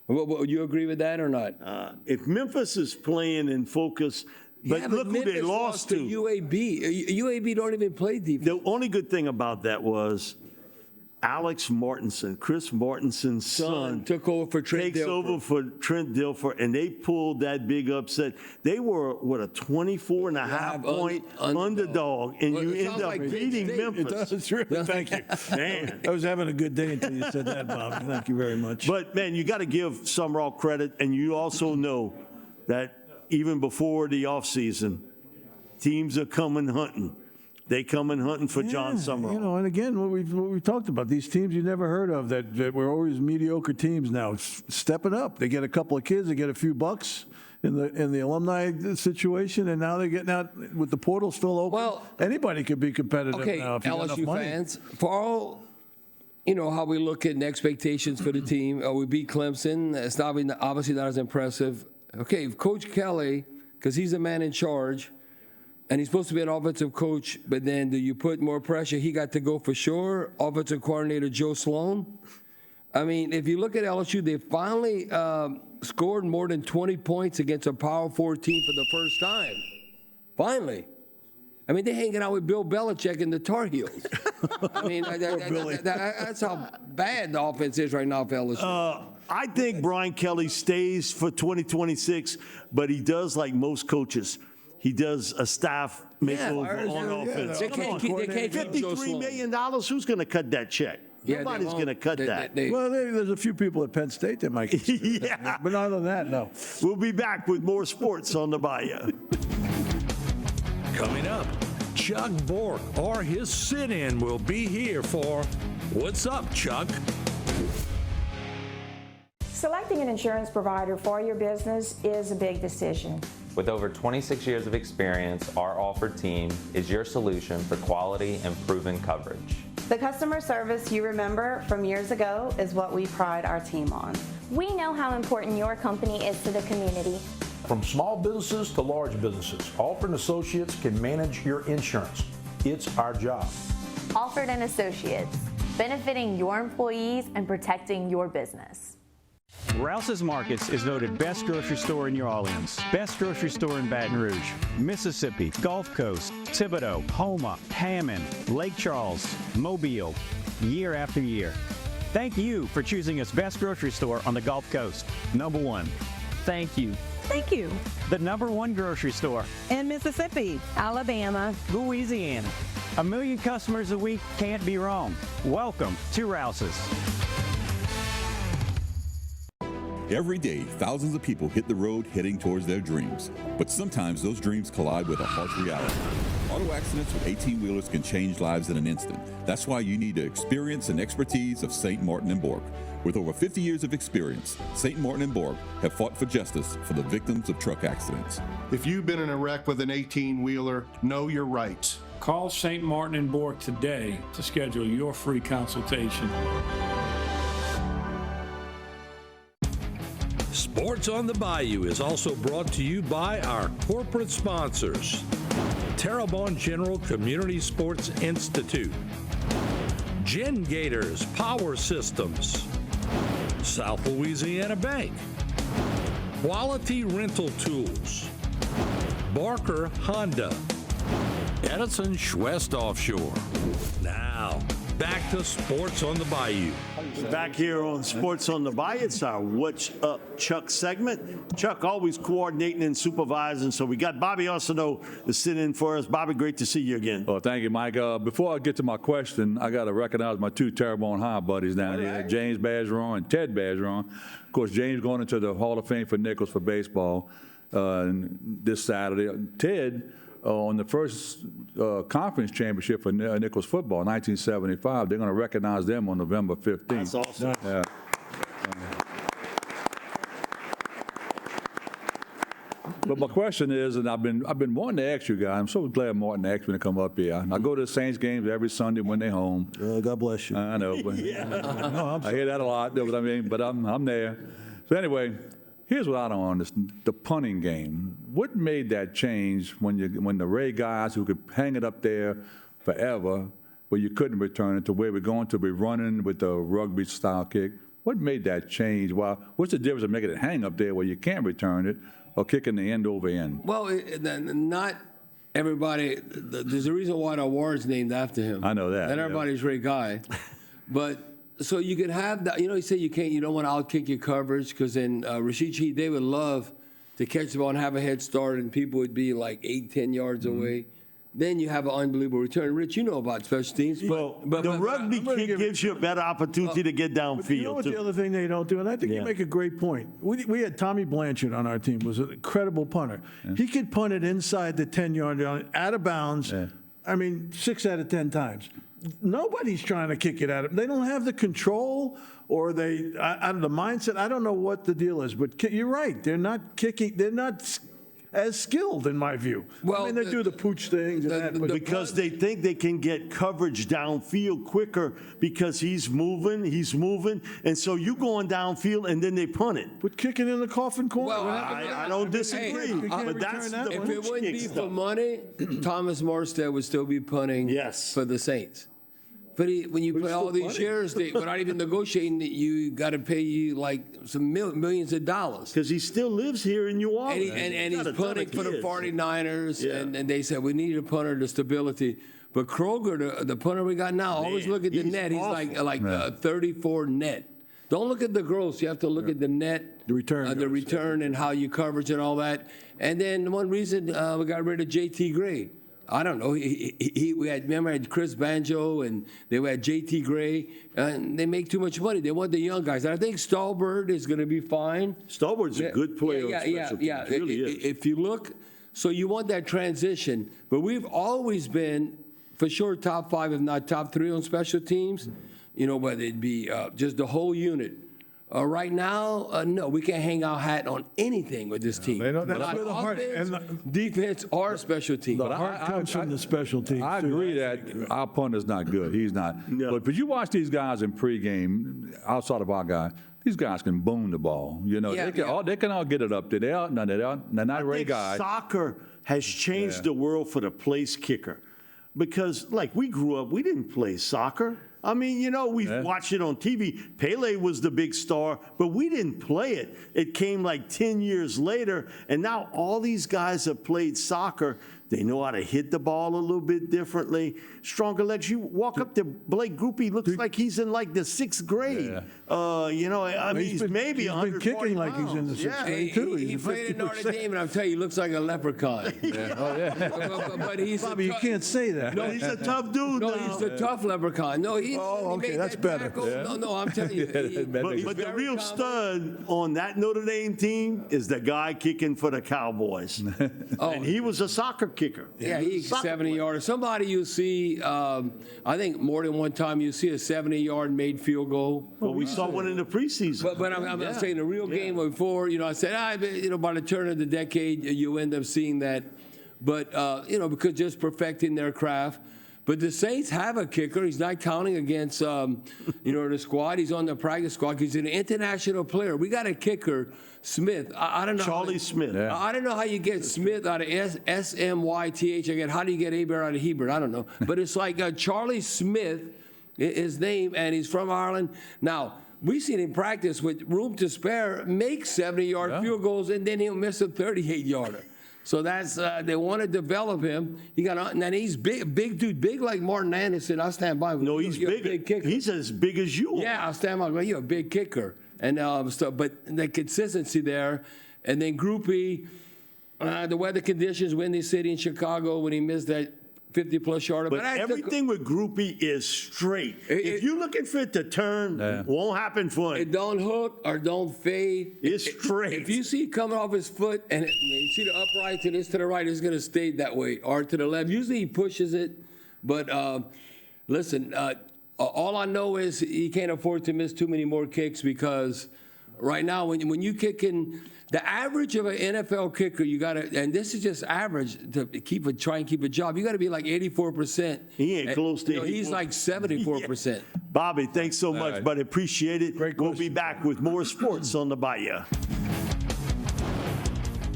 Would you agree with that or not? If Memphis is playing in focus. But look who they lost to. UAB. UAB don't even play defense. The only good thing about that was Alex Martinson, Chris Martinson's son, took over for Trent takes over for Trent Dilfer, and they pulled that big upset. They were, a 24.5 point underdog, and you end up beating Memphis. It does, thank you. Man. I was having a good day until you said that, Bob. Thank you very much. But, man, you got to give Summerall credit, and you also know that even before the offseason, teams are coming hunting. They coming hunting for John Summerall. And again, what we've talked about, these teams you never heard of that were always mediocre teams now stepping up. They get a couple of kids, they get a few bucks in the alumni situation, and now they're getting out with the portal still open. Well, anybody could be competitive now if you got enough LSU money. fans, for all how we look at the expectations for the team, we beat Clemson. It's obviously not as impressive. Okay, if Coach Kelly, because he's the man in charge, and he's supposed to be an offensive coach, but then do you put more pressure? He got to go for sure. Offensive coordinator Joe Sloan. I mean, if you look at LSU, they finally scored more than 20 points against a Power 4 team for the first time. Finally. I mean, they're hanging out with Bill Belichick and the Tar Heels. I mean, that's how bad the offense is right now for LSU. I think Brian Kelly stays for 2026, but he does like most coaches. He does a staff makeover on offense. They can't keep $53 million, who's going to cut that check? Yeah, Nobody's going to cut that. Well, there's a few people at Penn State that might consider Yeah. that. But other than that, no. We'll be back with more sports on the Bayou. Coming up, Chuck Bork or his sit-in will be here for What's Up, Chuck? Selecting an insurance provider for your business is a big decision. With over 26 years of experience, our offered team is your solution for quality and proven coverage. The customer service you remember from years ago is what we pride our team on. We know how important your company is to the community. From small businesses to large businesses, Alford & Associates can manage your insurance. It's our job. Alford & Associates, benefiting your employees and protecting your business. Rouse's Markets is voted best grocery store in New Orleans, best grocery store in Baton Rouge, Mississippi, Gulf Coast, Thibodeau, Houma, Hammond, Lake Charles, Mobile, year after year. Thank you for choosing us best grocery store on the Gulf Coast. Number one. Thank you. Thank you. The number one grocery store In Mississippi, Alabama, Louisiana. 1 million customers a week can't be wrong. Welcome to Rouse's. Every day, thousands of people hit the road heading towards their dreams. But sometimes those dreams collide with a harsh reality. Auto accidents with 18-wheelers can change lives in an instant. That's why you need the experience and expertise of St. Martin and Bork. With over 50 years of experience, St. Martin and Bork have fought for justice for the victims of truck accidents. If you've been in a wreck with an 18-wheeler, know your rights. Call St. Martin and Bork today to schedule your free consultation. Sports on the Bayou is also brought to you by our corporate sponsors. Terrebonne General Community Sports Institute, Gen Gators Power Systems, South Louisiana Bank, Quality Rental Tools, Barker Honda, Edison Schwest Offshore. Now, back to Sports on the Bayou. Back here on Sports on the Bayou, it's our What's Up Chuck segment. Chuck always coordinating and supervising, so we got Bobby Arsenault to sit in for us. Bobby, great to see you again. Well, thank you, Mike. Before I get to my question, I got to recognize my two Terrebonne High buddies down here, James Bergeron and Ted Bergeron. Of course, James going into the Hall of Fame for Nichols for baseball this Saturday. Ted, on the first conference championship for Nichols football, 1975. They're going to recognize them on November 15th. That's awesome. Yeah. But my question is, and I've been wanting to ask you guys, I'm so glad Martin asked me to come up here. I go to the Saints games every Sunday when they're home. God bless you. I know, but No, I hear that a lot, but I'm there. So anyway, here's what I don't understand: the punting game. What made that change when the Ray guys who could hang it up there forever, but you couldn't return it, to where we're going to be running with the rugby style kick? What made that change? What's the difference of making it hang up there where you can't return it, or kicking the end over end? Well, not everybody. There's a reason why the award's named after him. I know that. Not everybody's Ray Guy, but. So you could have that, you say you don't want to outkick your coverage, because then Rashid Shaheed, they would love to catch the ball and have a head start, and people would be like 8-10 yards away. Then you have an unbelievable return. Rich, you know about special teams. But the rugby kick gives you a better opportunity to get downfield. You know what the other thing they don't do, and I think you make a great point. We had Tommy Blanchard on our team, was an incredible punter. Yeah. He could punt it inside the 10-yard line, out of bounds. Yeah. I mean, 6 out of 10 times. Nobody's trying to kick it at them. They don't have the control, or they out of the mindset. I don't know what the deal is, but you're right. They're not kicking. They're not as skilled, in my view. Well, I mean, they do the pooch things because they think they can get coverage downfield quicker because he's moving, and so you going downfield and then they punt it. But kicking in the coffin corner. Well, I don't disagree. But that's the if it wouldn't be for money, Thomas Morstead would still be punting for the Saints. when you play all these years, without even negotiating, you got to pay you like some millions of dollars. Because he still lives here in New Orleans. And he's punting for the 49ers, and they said we need a punter to stability. But Kroger, the punter we got now, always look at the net. He's like 34 net. Don't look at the gross. You have to look at the net, the return, and how you coverage and all that. And then one reason we got rid of J.T. Gray. I don't know. We had Chris Banjo, and they had J.T. Gray, and they make too much money. They want the young guys. And I think Stallbird is going to be fine. Stallbird's a good player. Yeah. It really is. If you look, so you want that transition, but we've always been, for sure, top 5, if not top 3 on special teams. You know, whether it be just the whole unit. Right now, no, we can't hang our hat on anything with this team. That's where the heart and defense or special team. The heart comes from the special teams. I agree that our punter's not good. He's not. No. But you watch these guys in pregame, outside of our guy, these guys can boom the ball. You know, they can all get it up there. They're not Ray guys. Soccer has changed the world for the place kicker. Because, like, we grew up, we didn't play soccer. I mean, you know, we watched it on TV. Pele was the big star, but we didn't play it. It came like 10 years later, and now all these guys have played soccer. They know how to hit the ball a little bit differently. Stronger legs. You walk up to Blake Groupie, looks like he's in like the 6th grade. You know, I mean, he's maybe he's been kicking like he's in the 6th grade too. He played in Notre Dame, and I'll tell you, he looks like a leprechaun. But he's Bobby, you can't say that. No, he's a tough dude. No, he's the tough leprechaun. No, he okay, that's better. No, I'm telling you. But the real stud on that Notre Dame team is the guy kicking for the Cowboys. And he was a soccer kicker. Yeah, he's 70-yarder. Somebody you see, I think more than one time you see a 70-yard made field goal. Well, we saw one in the preseason. But I'm not saying the real game before. You know, I said, by the turn of the decade, you end up seeing that. But because just perfecting their craft. But the Saints have a kicker. He's not counting against, the squad. He's on the practice squad. He's an international player. We got a kicker, Smith. I don't know. Charlie Smith. I don't know how you get Smith out of S-M-Y-T-H. Again, how do you get Hebert out of Hebert? I don't know. But it's like Charlie Smith, his name, and he's from Ireland. Now, we've seen him practice with room to spare, make 70-yard field goals, and then he'll miss a 38-yarder. So that's they want to develop him. And he's big dude, big like Martin Anderson. I stand by him. No, he's big kicker. He's as big as you are. Yeah, I stand by him. You're a big kicker, and but the consistency there, and then Groupie, the weather conditions, windy city in Chicago when he missed that 50-plus yarder. But everything with Groupie is straight. If you're looking for it to turn, won't happen for him. It don't hook or don't fade. It's straight. If you see it coming off his foot and you see the upright to this to the right, it's going to stay that way. Or to the left. Usually he pushes it. But listen, all I know is he can't afford to miss too many more kicks because right now when you kick in, the average of an NFL kicker, you got to, and this is just average to try and keep a job. You got to be like 84%. He ain't close to 84%. He's like 74%. Yeah. Bobby, thanks so much, buddy. Appreciate it. We'll be back with more sports on the Bayou.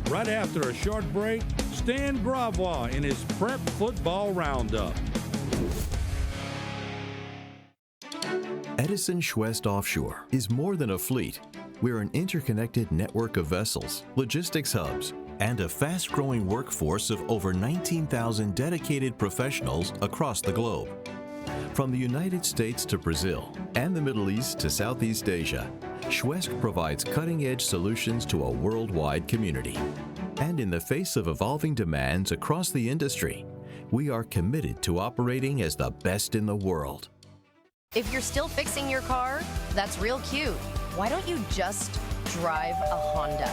Right after a short break, Stan Gravois in his Prep Football Roundup. Edison Schwest Offshore is more than a fleet. We're an interconnected network of vessels, logistics hubs, and a fast-growing workforce of over 19,000 dedicated professionals across the globe. From the United States to Brazil and the Middle East to Southeast Asia, Schwest provides cutting-edge solutions to a worldwide community. And in the face of evolving demands across the industry, we are committed to operating as the best in the world. If you're still fixing your car, that's real cute. Why don't you just drive a Honda?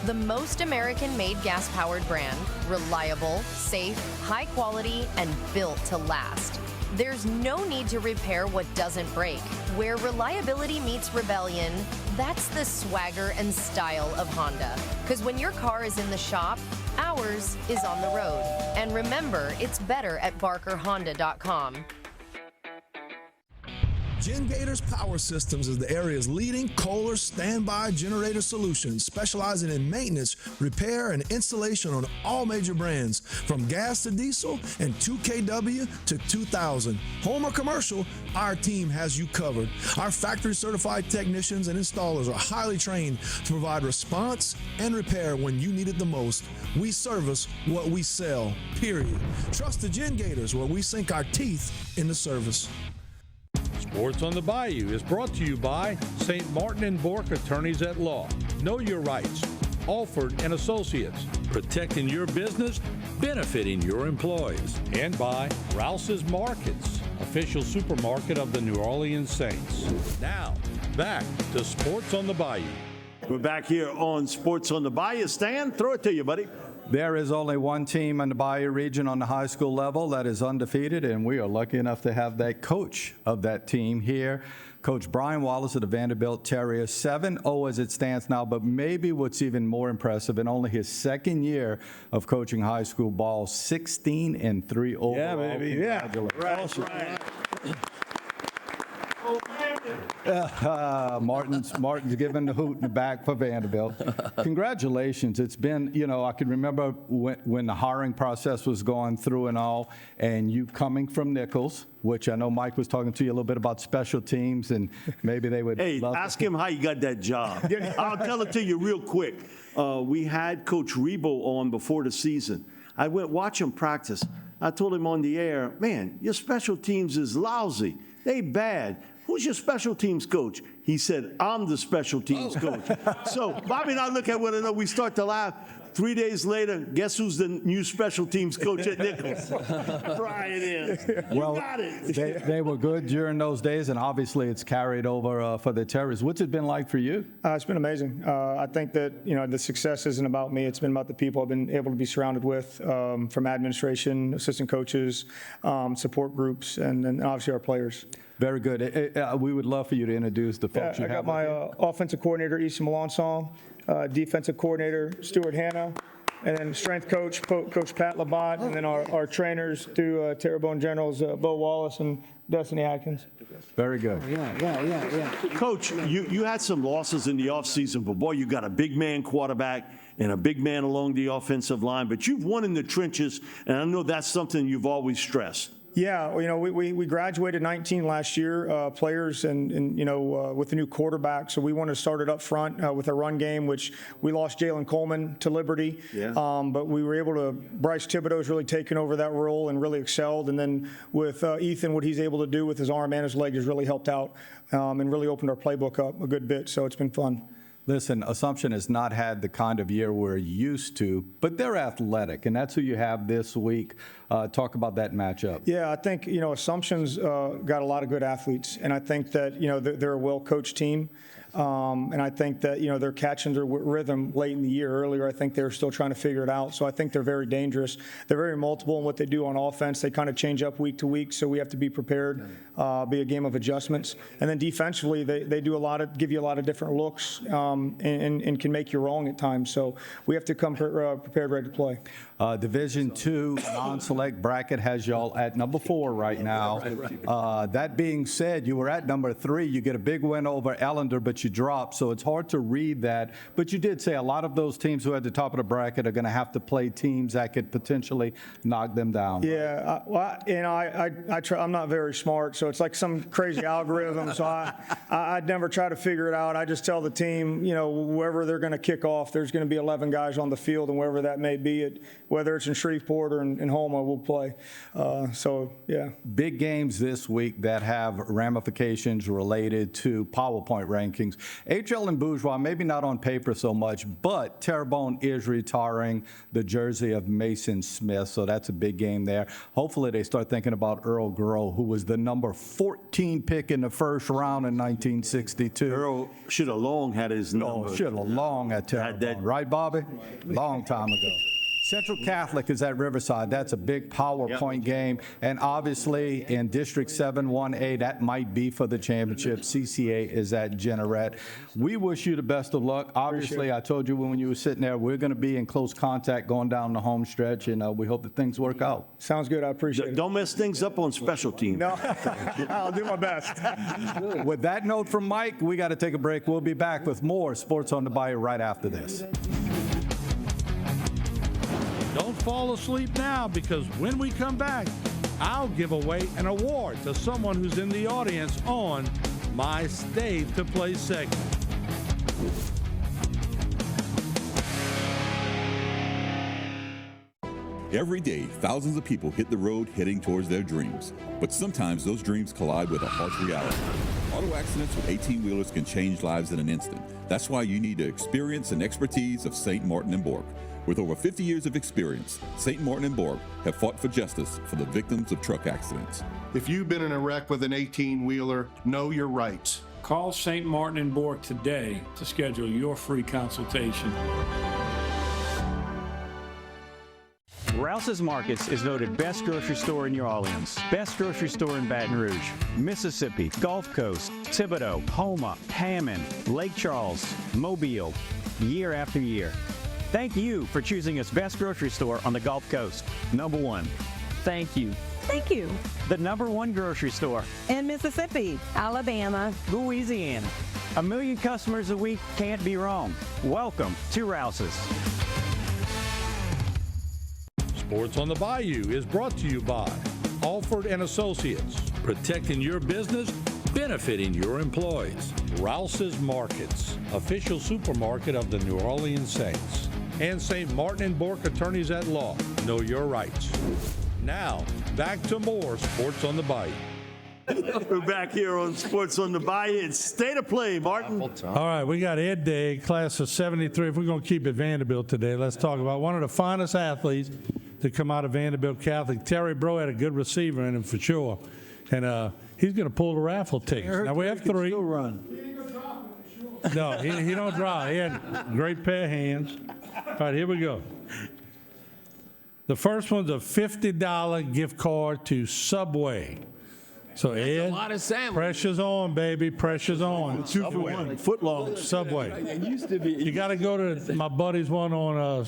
The most American-made gas-powered brand, reliable, safe, high quality, and built to last. There's no need to repair what doesn't break. Where reliability meets rebellion, that's the swagger and style of Honda. Because when your car is in the shop, ours is on the road. And remember, it's better at BarkerHonda.com. Gen Gators Power Systems is the area's leading Kohler standby generator solution, specializing in maintenance, repair, and installation on all major brands, from gas to diesel and 2kW to 2000. Home or commercial, our team has you covered. Our factory-certified technicians and installers are highly trained to provide response and repair when you need it the most. We service what we sell, period. Trust the Gen Gators, where we sink our teeth into service. Sports on the Bayou is brought to you by St. Martin and Bork Attorneys at Law. Know your rights. Alford and Associates, protecting your business, benefiting your employees. And by Rouse's Markets, official supermarket of the New Orleans Saints. Now, back to Sports on the Bayou. We're back here on Sports on the Bayou. Stan, throw it to you, buddy. There is only one team in the Bayou region on the high school level that is undefeated, and we are lucky enough to have that coach of that team here. Coach Brian Wallace of the Vanderbilt Terriers, 7-0 as it stands now, but maybe what's even more impressive, in only his second year of coaching high school ball, 16-3 overall. Yeah, baby. Yeah. Right. Martin's giving the hoot in the back for Vanderbilt. Congratulations. It's been, I can remember when the hiring process was going through and all, and you coming from Nichols, which I know Mike was talking to you a little bit about special teams, and maybe they would ask him how you got that job. I'll tell it to you real quick. We had Coach Rebo on before the season. I went watch him practice. I told him on the air, man, your special teams is lousy. They bad. Who's your special teams coach? He said, I'm the special teams coach. So Bobby and I look at one another, we start to laugh. 3 days later, guess who's the new special teams coach at Nichols? Brian is. You got it. They were good during those days, and obviously it's carried over for the Terriers. What's it been like for you? It's been amazing. I think that the success isn't about me. It's been about the people I've been able to be surrounded with, from administration, assistant coaches, support groups, and obviously our players. Very good. We would love for you to introduce the folks you have. I got my offensive coordinator, Issa Melancon, defensive coordinator, Stuart Hanna, and then strength coach, Coach Pat Labatt, and then our trainers through Terrebonne Generals, Bo Wallace and Destiny Atkins. Very good. Yeah. Coach, you had some losses in the offseason, but boy, you got a big man quarterback and a big man along the offensive line, but you've won in the trenches, and I know that's something you've always stressed. Yeah, we graduated 19 last year, players, and with the new quarterback. So we wanted to start it up front with a run game, which we lost Jalen Coleman to Liberty. Yeah. But we were able to, Bryce Thibodeau's really taken over that role and really excelled. And then with Ethan, what he's able to do with his arm and his leg has really helped out and really opened our playbook up a good bit. So it's been fun. Listen, Assumption has not had the kind of year we're used to, but they're athletic, and that's who you have this week. Talk about that matchup. Yeah, I think, Assumption's got a lot of good athletes, and I think that, they're a well-coached team. And I think that, they're catching their rhythm late in the year. Earlier, I think they were still trying to figure it out. So I think they're very dangerous. They're very multiple in what they do on offense. They kind of change up week to week, so we have to be prepared, be a game of adjustments. And then defensively, they do give you a lot of different looks and can make you wrong at times. So we have to come prepared, ready to play. Division II non-select bracket has y'all at number 4 right now. That being said, you were at number 3. You get a big win over Ellender, but you dropped, so it's hard to read that. But you did say a lot of those teams who are at the top of the bracket are going to have to play teams that could potentially knock them down. Yeah, I'm not very smart, so it's like some crazy algorithm. So I'd never try to figure it out. I just tell the team, wherever they're going to kick off, there's going to be 11 guys on the field, and wherever that may be, whether it's in Shreveport or in Houma, we'll play. So, yeah. Big games this week that have ramifications related to PowerPoint rankings. HL and Bourgeois, maybe not on paper so much, but Terrebonne is retiring the jersey of Mason Smith, so that's a big game there. Hopefully they start thinking about Earl Groh, who was the number 14 pick in the first round in 1962. Earl should have long had his number. Should have long had Terrebonne. Right, Bobby? Long time ago. Central Catholic is at Riverside. That's a big PowerPoint game. And obviously, in District 7-1A, that might be for the championship. CCA is at Jeanerette. We wish you the best of luck. Obviously, I told you when you were sitting there, we're going to be in close contact going down the home stretch, and we hope that things work out. Sounds good. I appreciate it. Don't mess things up on special teams. No, I'll do my best. With that note from Mike, we got to take a break. We'll be back with more Sports on the Bayou right after this. Don't fall asleep now, because when we come back, I'll give away an award to someone who's in the audience on my Stay to Play segment. Every day, thousands of people hit the road heading towards their dreams. But sometimes those dreams collide with a harsh reality. Auto accidents with 18-wheelers can change lives in an instant. That's why you need the experience and expertise of St. Martin and Bork. With over 50 years of experience, St. Martin and Bork have fought for justice for the victims of truck accidents. If you've been in a wreck with an 18-wheeler, know your rights. Call St. Martin and Bork today to schedule your free consultation. Rouse's Markets is voted best grocery store in New Orleans, best grocery store in Baton Rouge, Mississippi, Gulf Coast, Thibodeau, Houma, Hammond, Lake Charles, Mobile, year after year. Thank you for choosing us best grocery store on the Gulf Coast. Number one. Thank you. Thank you. The number one grocery store In Mississippi, Alabama, Louisiana. 1 million customers a week can't be wrong. Welcome to Rouse's. Sports on the Bayou is brought to you by Alford and Associates, protecting your business, benefiting your employees. Rouse's Markets, official supermarket of the New Orleans Saints. And St. Martin and Bork Attorneys at Law. Know your rights. Now, back to more Sports on the Bayou. We're back here on Sports on the Bayou. It's State of Play, Martin. All right, we got Ed Day, class of 73. If we're going to keep it Vanderbilt today, let's talk about one of the finest athletes to come out of Vanderbilt Catholic. Terry Bro had a good receiver in him for sure. And he's going to pull the raffle tickets. Now, we have 3. Still run. No, he don't drive. He had a great pair of hands. All right, here we go. The first one's a $50 gift card to Subway. So Ed, a lot of sandwich. pressure's on, baby. Pressure's on. 2 for 1. Foot long. Subway. It used to be. You got to go to my buddy's one on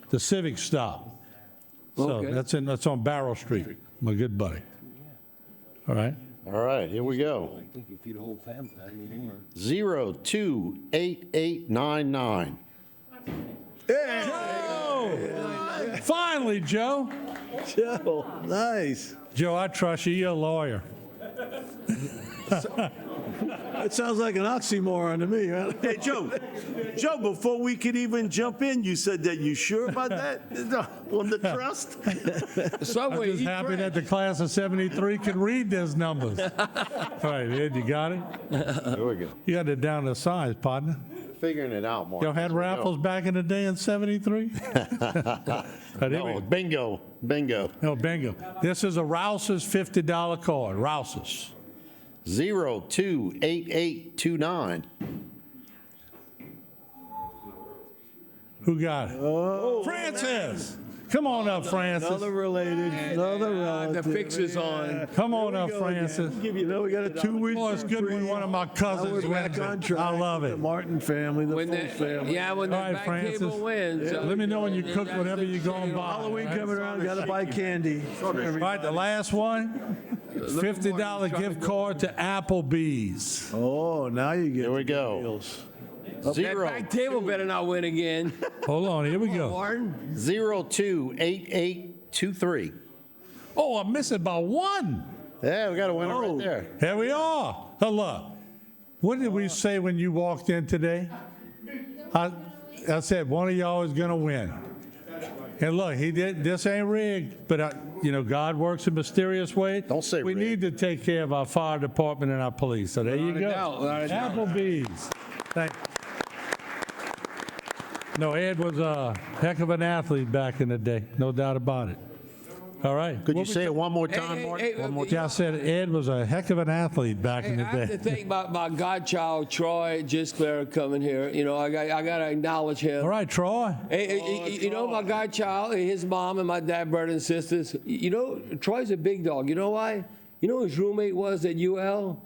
the Civic Stop. So Okay. that's on Barrow Street. My good buddy. All right. All right, here we go. 028899. Joe! Finally, Joe. Joe, nice. Joe, I trust you. You're a lawyer. That sounds like an oxymoron to me. Right? Hey, Joe, before we could even jump in, you said that you sure about that? On the trust? Subway, I'm just happy that the class of 73 can read those numbers. All right, Ed, you got it? Here we go. You got it down to size, partner. Figuring it out, Mark. Y'all had raffles back in the day in 73? No, bingo. No, bingo. This is a Rouse's $50 card. Rouse's. 028829. Who got it? Oh, Francis! Come on up, Francis. Another related. Another relative. The fix is on. Come on up, Francis. Give you, we got a 2 week. Oh, it's good when one of my cousins We're back wins on it. track. I love it. The Martin family, the When full the, family. yeah, when the All right, back Francis. table wins. Let me know when you cook whatever you're going to buy. Halloween right? coming around, got to buy candy. All right, the last one, $50 gift card to Applebee's. Oh, now you get. Here we go. deals. That back table better not win again. Hold on, here we go. Martin. 028823. Oh, I'm missing by 1. Yeah, we got a winner right there. Here we are. Hello. What did we say when you walked in today? I said one of y'all is going to win. And look, he did. This ain't rigged, but God works in mysterious ways. Don't say we rigged. need to take care of our fire department and our police. So there you go. Without a doubt. Applebee's. Thank you. No, Ed was a heck of an athlete back in the day, no doubt about it. All right. Could you say it one more time, Mark? One more time. Yeah, I said Ed was a heck of an athlete back in the I have to day. thank my godchild, Troy Gisclair, coming here. You know, I got to acknowledge him. All right, Troy. You know, my godchild, his mom and my dad, brothers and sisters. You know, Troy's a big dog. You know why? You know who his roommate was at UL?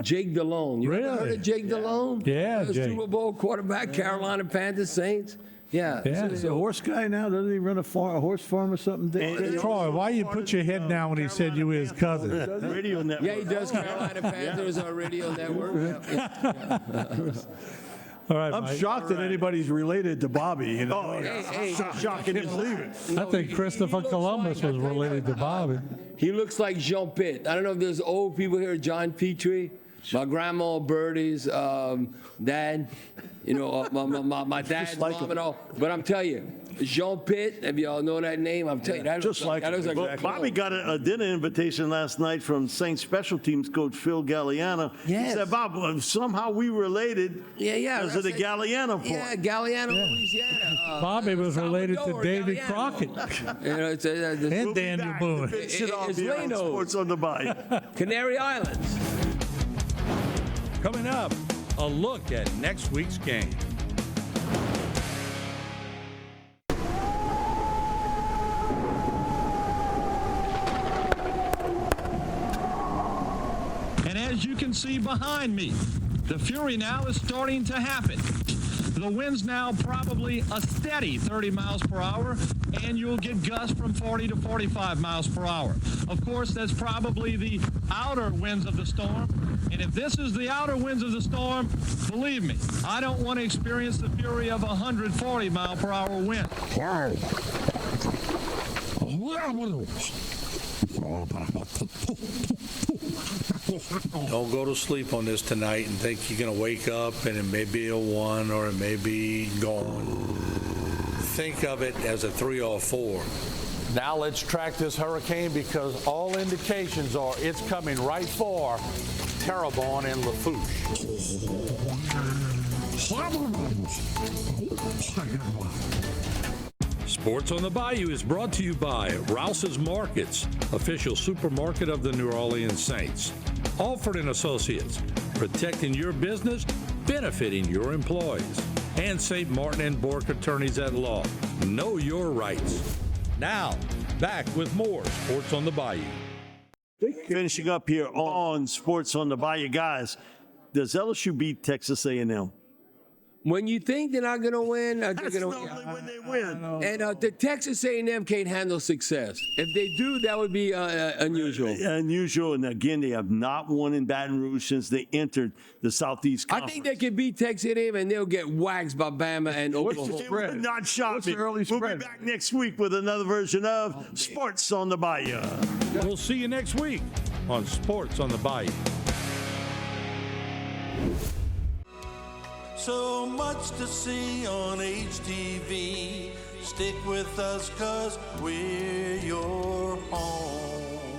Jake Delhomme. You ever heard of Jake Delhomme? Yeah, He was Jake. Super Bowl quarterback, Carolina Panthers, Saints. Yeah. Yeah, he's a horse guy now. Doesn't he run a horse farm or something? Troy, why you put your head down when he said you were his cousin? Radio network. Yeah, he does Carolina Panthers on radio network. All right, I'm Mike. shocked that anybody's related to Bobby. You know? Shocking to believe it. I think Christopher Columbus was related to Bobby. He looks like Jean Pitt. I don't know if there's old people here, John Petrie, my grandma Birdie's dad, you know, my dad's mom and all. But I'm telling you, Jean Pitt, if y'all know that name, I'm telling you, that Just like Bobby got a dinner invitation last night from Saints special teams coach Phil Galliano. Yes. He said, Bob, somehow we related because of the Galliano point. Yeah, Galliano, Louisiana. Bobby was related to Salvador David Galliano. Crockett You know, and Daniel Boone. Finish it off It's here on Leno. Sports on the Bayou. Canary Islands. Coming up, a look at next week's game. And as you can see behind me, the fury now is starting to happen. The wind's now probably a steady 30 miles per hour, and you'll get gusts from 40 to 45 miles per hour. Of course, that's probably the outer winds of the storm. And if this is the outer winds of the storm, believe me, I don't want to experience the fury of a 140 mile per hour wind. Don't go to sleep on this tonight and think you're going to wake up and it may be a 1 or it may be gone. Think of it as a 3 or 4. Now let's track this hurricane because all indications are it's coming right for Terrebonne and Lafourche. Sports on the Bayou is brought to you by Rouse's Markets, official supermarket of the New Orleans Saints. Alford & Associates, protecting your business, benefiting your employees. And St. Martin & Bork Attorneys at Law. Know your rights. Now, back with more Sports on the Bayou. Finishing up here on Sports on the Bayou. Guys, does LSU beat Texas A&M? When you think they're not going to win, they're going to win. When they win. And the Texas A&M can't handle success. If they do, that would be unusual. Unusual, and again, they have not won in Baton Rouge since they entered the Southeast Conference. I think they can beat Texas A&M, and they'll get waxed by Bama and Oklahoma. It would not shock me. We'll be back next week with another version of Sports on the Bayou. We'll see you next week on Sports on the Bayou. So much to see on HTV. Stick with us 'cause we're your home.